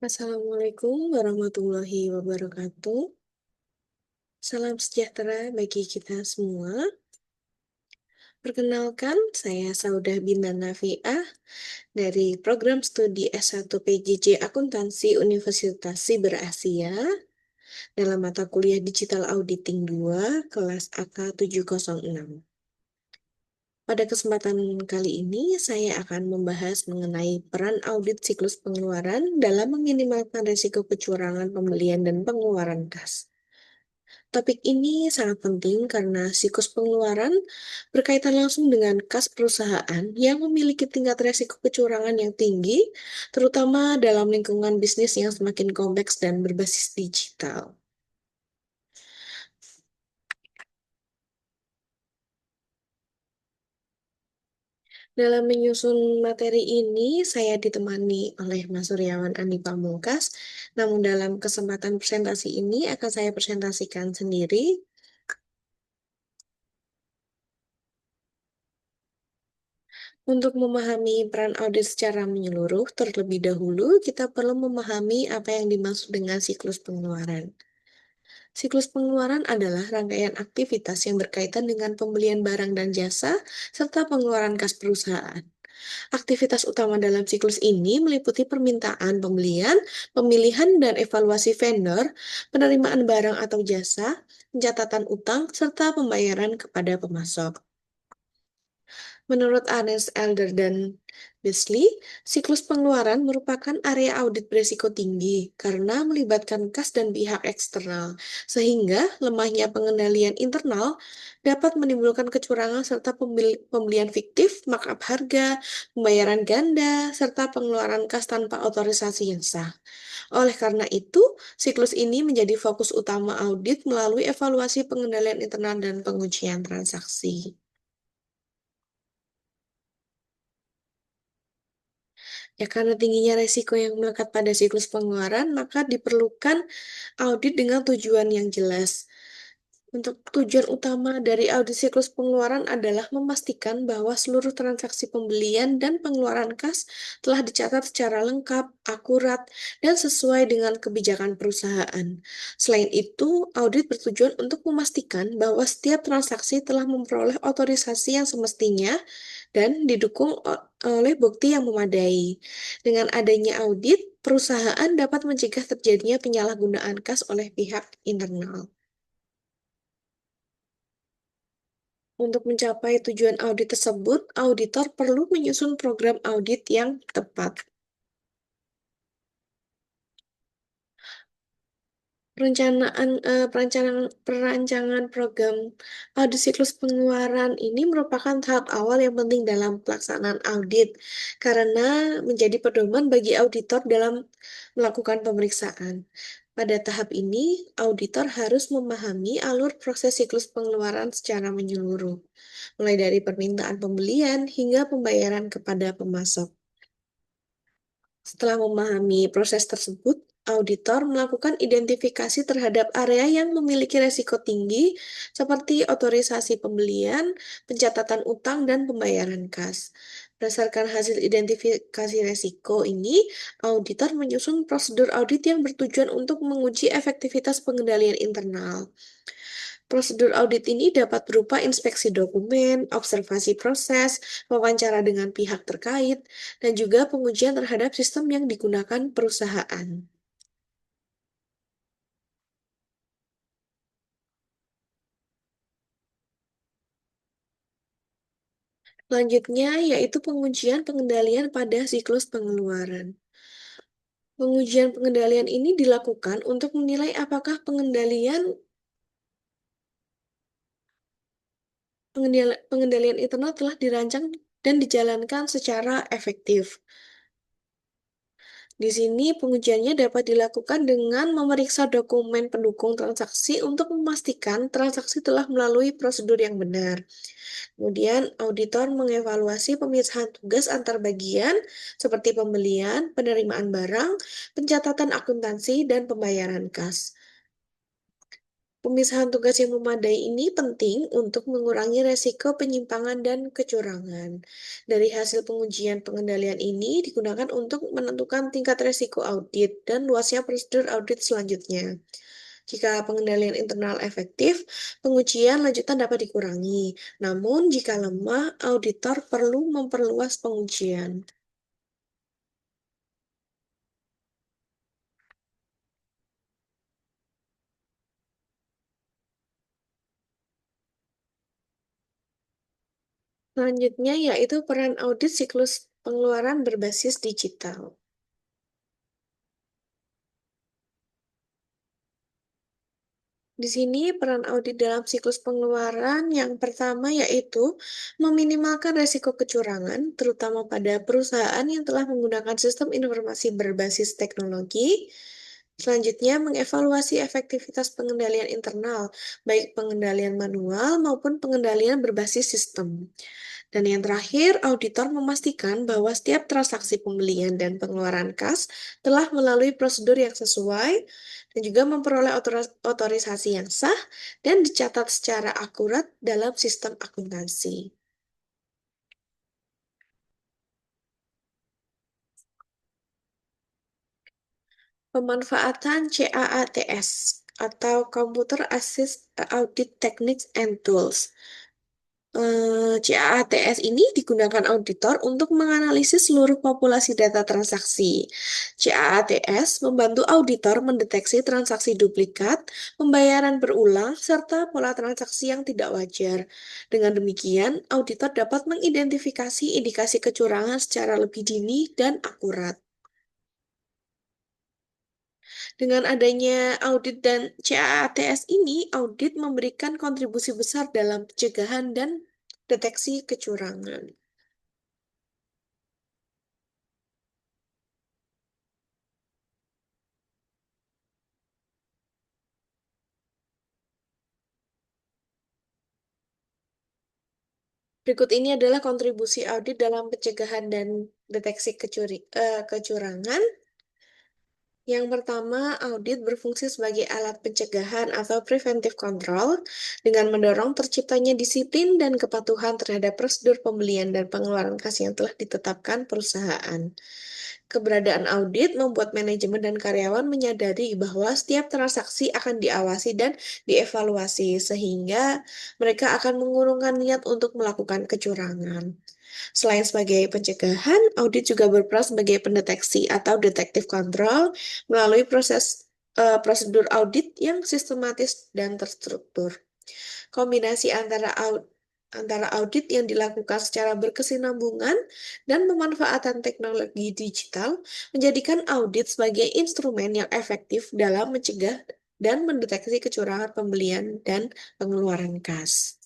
Assalamualaikum warahmatullahi wabarakatuh. Salam sejahtera bagi kita semua. Perkenalkan, saya Saudah Bintang Nafiah dari program studi S1 PJJ Akuntansi Universitas Siber Asia dalam mata kuliah Digital Auditing 2 kelas AK 706. Pada kesempatan kali ini, saya akan membahas mengenai peran audit siklus pengeluaran dalam meminimalkan risiko kecurangan pembelian dan pengeluaran kas. Topik ini sangat penting karena siklus pengeluaran berkaitan langsung dengan kas perusahaan yang memiliki tingkat resiko kecurangan yang tinggi, terutama dalam lingkungan bisnis yang semakin kompleks dan berbasis digital. Dalam menyusun materi ini, saya ditemani oleh Mas Suryawan Andi Pamungkas, namun dalam kesempatan presentasi ini akan saya presentasikan sendiri. Untuk memahami peran audit secara menyeluruh, terlebih dahulu kita perlu memahami apa yang dimaksud dengan siklus pengeluaran. Siklus pengeluaran adalah rangkaian aktivitas yang berkaitan dengan pembelian barang dan jasa, serta pengeluaran kas perusahaan. Aktivitas utama dalam siklus ini meliputi permintaan pembelian, pemilihan dan evaluasi vendor, penerimaan barang atau jasa, pencatatan utang, serta pembayaran kepada pemasok. Menurut Ernest Elder dan Beasley, siklus pengeluaran merupakan area audit berisiko tinggi karena melibatkan kas dan pihak eksternal, sehingga lemahnya pengendalian internal dapat menimbulkan kecurangan serta pembelian fiktif, markup harga, pembayaran ganda, serta pengeluaran kas tanpa otorisasi yang sah. Oleh karena itu, siklus ini menjadi fokus utama audit melalui evaluasi pengendalian internal dan pengujian transaksi. Ya, karena tingginya resiko yang melekat pada siklus pengeluaran, maka diperlukan audit dengan tujuan yang jelas. Untuk tujuan utama dari audit siklus pengeluaran adalah memastikan bahwa seluruh transaksi pembelian dan pengeluaran kas telah dicatat secara lengkap, akurat, dan sesuai dengan kebijakan perusahaan. Selain itu, audit bertujuan untuk memastikan bahwa setiap transaksi telah memperoleh otorisasi yang semestinya dan didukung oleh bukti yang memadai. Dengan adanya audit, perusahaan dapat mencegah terjadinya penyalahgunaan kas oleh pihak internal. Untuk mencapai tujuan audit tersebut, auditor perlu menyusun program audit yang tepat. Perancangan program audit siklus pengeluaran ini merupakan tahap awal yang penting dalam pelaksanaan audit, karena menjadi pedoman bagi auditor dalam melakukan pemeriksaan. Pada tahap ini, auditor harus memahami alur proses siklus pengeluaran secara menyeluruh, mulai dari permintaan pembelian hingga pembayaran kepada pemasok. Setelah memahami proses tersebut, auditor melakukan identifikasi terhadap area yang memiliki resiko tinggi, seperti otorisasi pembelian, pencatatan utang, dan pembayaran kas. Berdasarkan hasil identifikasi resiko ini, auditor menyusun prosedur audit yang bertujuan untuk menguji efektivitas pengendalian internal. Prosedur audit ini dapat berupa inspeksi dokumen, observasi proses, wawancara dengan pihak terkait, dan juga pengujian terhadap sistem yang digunakan perusahaan. Selanjutnya, yaitu pengujian pengendalian pada siklus pengeluaran. Pengujian pengendalian ini dilakukan untuk menilai apakah pengendalian internal telah dirancang dan dijalankan secara efektif. Di sini pengujiannya dapat dilakukan dengan memeriksa dokumen pendukung transaksi untuk memastikan transaksi telah melalui prosedur yang benar. Kemudian, auditor mengevaluasi pemisahan tugas antar bagian seperti pembelian, penerimaan barang, pencatatan akuntansi, dan pembayaran kas. Pemisahan tugas yang memadai ini penting untuk mengurangi resiko penyimpangan dan kecurangan. Dari hasil pengujian pengendalian ini digunakan untuk menentukan tingkat resiko audit dan luasnya prosedur audit selanjutnya. Jika pengendalian internal efektif, pengujian lanjutan dapat dikurangi. Namun, jika lemah, auditor perlu memperluas pengujian. Selanjutnya yaitu peran audit siklus pengeluaran berbasis digital. Di sini peran audit dalam siklus pengeluaran yang pertama yaitu meminimalkan resiko kecurangan, terutama pada perusahaan yang telah menggunakan sistem informasi berbasis teknologi. Selanjutnya, mengevaluasi efektivitas pengendalian internal, baik pengendalian manual maupun pengendalian berbasis sistem. Dan yang terakhir, auditor memastikan bahwa setiap transaksi pembelian dan pengeluaran kas telah melalui prosedur yang sesuai dan juga memperoleh otorisasi yang sah dan dicatat secara akurat dalam sistem akuntansi. Pemanfaatan CAATS atau Computer Assist Audit Techniques and Tools. CAATS ini digunakan auditor untuk menganalisis seluruh populasi data transaksi. CAATS membantu auditor mendeteksi transaksi duplikat, pembayaran berulang, serta pola transaksi yang tidak wajar. Dengan demikian, auditor dapat mengidentifikasi indikasi kecurangan secara lebih dini dan akurat. Dengan adanya audit dan CAATS ini, audit memberikan kontribusi besar dalam pencegahan dan deteksi kecurangan. Berikut ini adalah kontribusi audit dalam pencegahan dan deteksi kecurangan. Yang pertama, audit berfungsi sebagai alat pencegahan atau preventive control dengan mendorong terciptanya disiplin dan kepatuhan terhadap prosedur pembelian dan pengeluaran kas yang telah ditetapkan perusahaan. Keberadaan audit membuat manajemen dan karyawan menyadari bahwa setiap transaksi akan diawasi dan dievaluasi, sehingga mereka akan mengurungkan niat untuk melakukan kecurangan. Selain sebagai pencegahan, audit juga berperan sebagai pendeteksi atau detective control melalui prosedur audit yang sistematis dan terstruktur. Kombinasi antara audit yang dilakukan secara berkesinambungan dan pemanfaatan teknologi digital menjadikan audit sebagai instrumen yang efektif dalam mencegah dan mendeteksi kecurangan pembelian dan pengeluaran kas.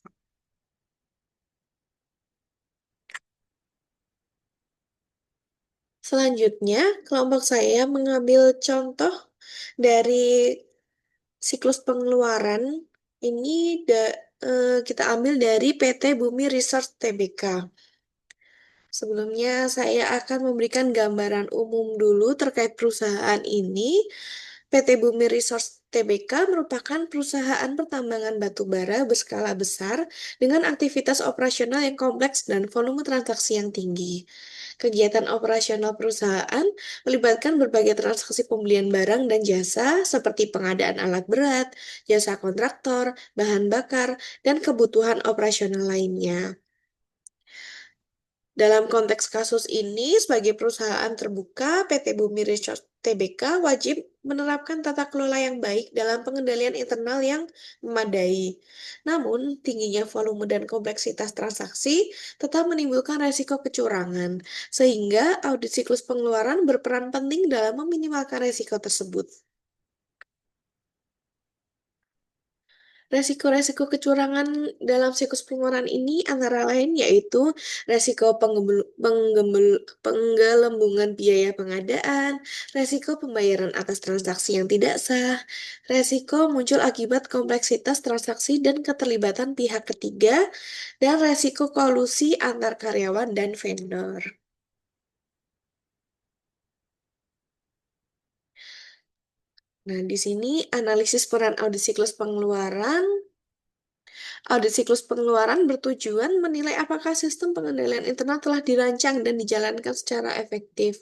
Selanjutnya, kelompok saya mengambil contoh dari siklus pengeluaran. Ini kita ambil dari PT Bumi Research Tbk. Sebelumnya, saya akan memberikan gambaran umum dulu terkait perusahaan ini. PT Bumi Resource Tbk merupakan perusahaan pertambangan batu bara berskala besar dengan aktivitas operasional yang kompleks dan volume transaksi yang tinggi. Kegiatan operasional perusahaan melibatkan berbagai transaksi pembelian barang dan jasa seperti pengadaan alat berat, jasa kontraktor, bahan bakar, dan kebutuhan operasional lainnya. Dalam konteks kasus ini, sebagai perusahaan terbuka, PT Bumi Resource Tbk wajib menerapkan tata kelola yang baik dalam pengendalian internal yang memadai. Namun, tingginya volume dan kompleksitas transaksi tetap menimbulkan resiko kecurangan, sehingga audit siklus pengeluaran berperan penting dalam meminimalkan resiko tersebut. Resiko-resiko kecurangan dalam siklus pengeluaran ini antara lain yaitu resiko penggelembungan biaya pengadaan, resiko pembayaran atas transaksi yang tidak sah, resiko muncul akibat kompleksitas transaksi dan keterlibatan pihak ketiga, dan resiko kolusi antar karyawan dan vendor. Nah, di sini analisis peran audit siklus pengeluaran. Audit siklus pengeluaran bertujuan menilai apakah sistem pengendalian internal telah dirancang dan dijalankan secara efektif.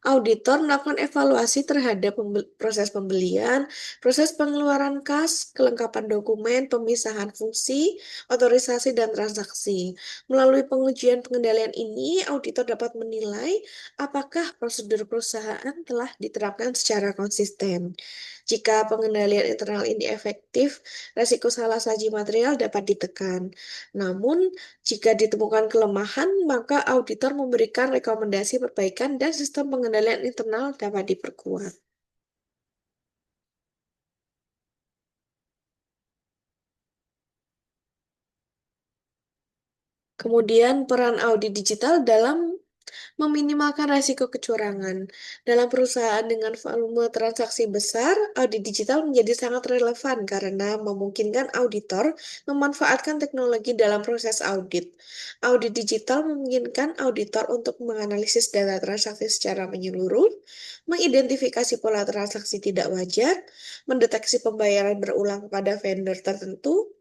Auditor melakukan evaluasi terhadap proses pembelian, proses pengeluaran kas, kelengkapan dokumen, pemisahan fungsi, otorisasi, dan transaksi. Melalui pengujian pengendalian ini, auditor dapat menilai apakah prosedur perusahaan telah diterapkan secara konsisten. Jika pengendalian internal ini efektif, resiko salah saji material dapat ditekan. Namun, jika ditemukan kelemahan, maka auditor memberikan rekomendasi perbaikan dan sistem pengendalian internal dapat diperkuat. Kemudian peran audit digital dalam meminimalkan risiko kecurangan. Dalam perusahaan dengan volume transaksi besar, audit digital menjadi sangat relevan karena memungkinkan auditor memanfaatkan teknologi dalam proses audit. Audit digital memungkinkan auditor untuk menganalisis data transaksi secara menyeluruh, mengidentifikasi pola transaksi tidak wajar, mendeteksi pembayaran berulang pada vendor tertentu.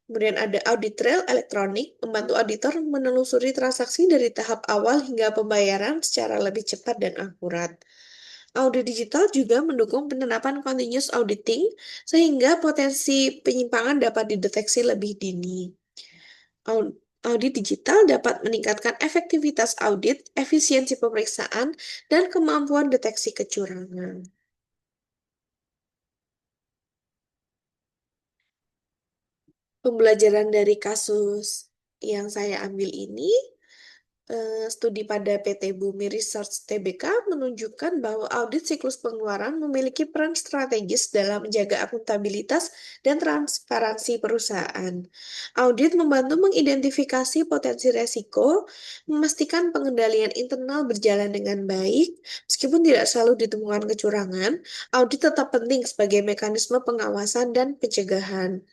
Kemudian ada audit trail elektronik, membantu auditor menelusuri transaksi dari tahap awal hingga pembayaran secara lebih cepat dan akurat. Audit digital juga mendukung penerapan continuous auditing, sehingga potensi penyimpangan dapat dideteksi lebih dini. Audit digital dapat meningkatkan efektivitas audit, efisiensi pemeriksaan, dan kemampuan deteksi kecurangan. Pembelajaran dari kasus yang saya ambil ini, studi pada PT Bumi Research Tbk menunjukkan bahwa audit siklus pengeluaran memiliki peran strategis dalam menjaga akuntabilitas dan transparansi perusahaan. Audit membantu mengidentifikasi potensi resiko, memastikan pengendalian internal berjalan dengan baik. Meskipun tidak selalu ditemukan kecurangan, audit tetap penting sebagai mekanisme pengawasan dan pencegahan.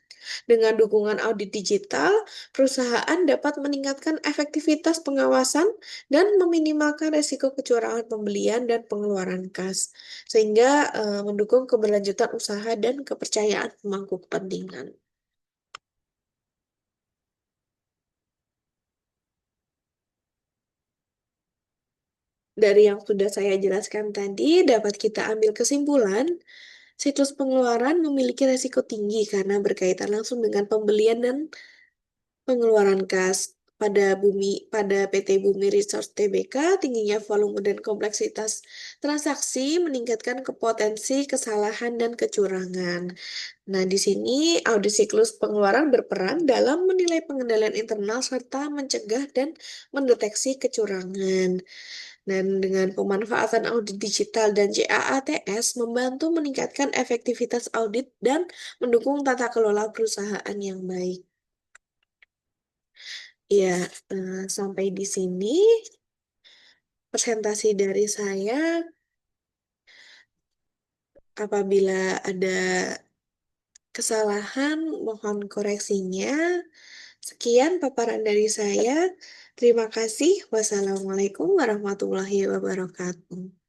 Dengan dukungan audit digital, perusahaan dapat meningkatkan efektivitas pengawasan dan meminimalkan resiko kecurangan pembelian dan pengeluaran kas, sehingga mendukung keberlanjutan usaha dan kepercayaan pemangku kepentingan. Dari yang sudah saya jelaskan tadi, dapat kita ambil kesimpulan, siklus pengeluaran memiliki resiko tinggi karena berkaitan langsung dengan pembelian dan pengeluaran kas. Pada PT Bumi Resource Tbk, tingginya volume dan kompleksitas transaksi meningkatkan kepotensi kesalahan dan kecurangan. Nah, di sini audit siklus pengeluaran berperan dalam menilai pengendalian internal serta mencegah dan mendeteksi kecurangan. Dan dengan pemanfaatan audit digital dan JAATS membantu meningkatkan efektivitas audit dan mendukung tata kelola perusahaan yang baik. Ya, sampai di sini presentasi dari saya. Apabila ada kesalahan, mohon koreksinya. Sekian paparan dari saya. Terima kasih. Wassalamualaikum warahmatullahi wabarakatuh.